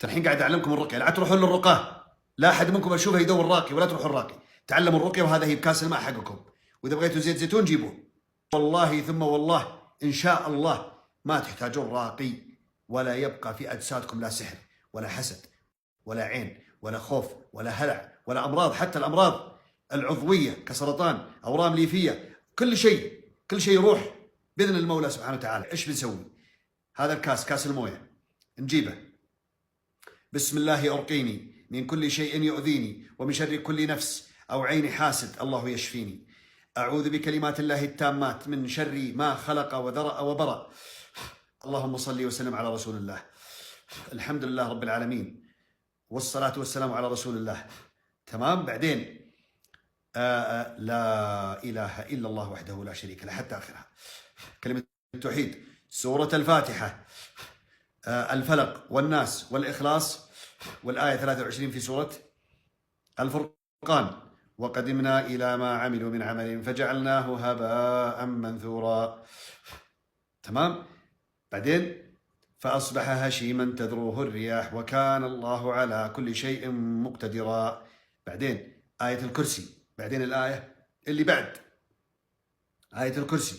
الحين قاعد اعلمكم الرقيه، لا تروحون للرقاه، لا احد منكم اشوفه يدور راقي ولا تروحون راقي، تعلموا الرقيه وهذا هي بكاس الماء حقكم، واذا بغيتوا زيت زيتون جيبوه. والله ثم والله ان شاء الله ما تحتاجون راقي، ولا يبقى في اجسادكم لا سحر ولا حسد ولا عين ولا خوف ولا هلع ولا امراض، حتى الامراض العضويه كسرطان، اورام ليفيه، كل شيء يروح باذن المولى سبحانه وتعالى. ايش بنسوي؟ هذا الكاس، كاس المويه، نجيبه. بسم الله أرقيني من كل شيء يؤذيني ومن شر كل نفس أو عين حاسد الله يشفيني. أعوذ بكلمات الله التامات من شر ما خلق وذرأ وبرأ. اللهم صل وسلم على رسول الله. الحمد لله رب العالمين والصلاة والسلام على رسول الله. تمام. بعدين لا إله إلا الله وحده لا شريك له حتى آخرها، كلمة التوحيد. سورة الفاتحة، الفلق والناس والإخلاص، والآية 23 في سورة الفرقان. وقدمنا إلى ما عملوا من عمل فجعلناه هباء منثورا. تمام. بعدين فأصبح هشيما تذروه الرياح وكان الله على كل شيء مقتدرا. بعدين آية الكرسي. بعدين الآية اللي بعد آية الكرسي،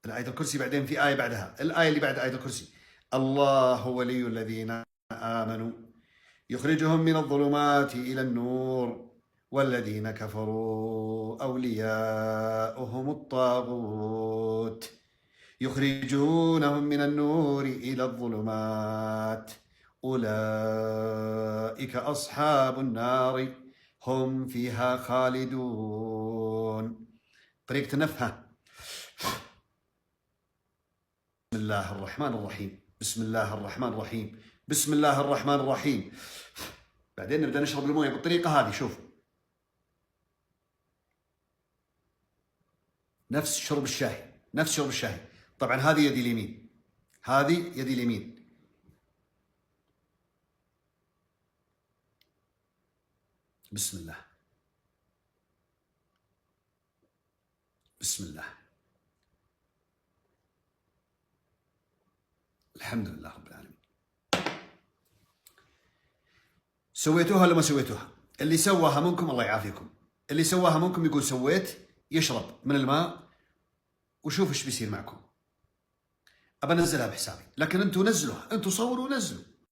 الآية الكرسي بعدين في آية بعدها، الآية اللي بعد آية الكرسي. الله ولي الذين آمنوا يخرجهم من الظلمات إلى النور والذين كفروا أولياؤهم الطاغوت يخرجونهم من النور إلى الظلمات أولئك أصحاب النار هم فيها خالدون. طريقة النفخة. بسم الله الرحمن الرحيم، بسم الله الرحمن الرحيم، بسم الله الرحمن الرحيم. بعدين نبدأ نشرب المويه بالطريقة هذه. شوف، نفس شرب الشاي، نفس شرب الشاي. طبعا هذه يدي اليمين، هذه يدي اليمين. بسم الله، بسم الله، الحمد لله رب العالمين. سويتوها ولا ما سويتوها؟ اللي سواها منكم الله يعافيكم، اللي سواها منكم يقول سويت، يشرب من الماء وشوف ايش بيصير معكم. ابى انزلها بحسابي، لكن انتم نزلوها، انتم صوروا ونزلوا.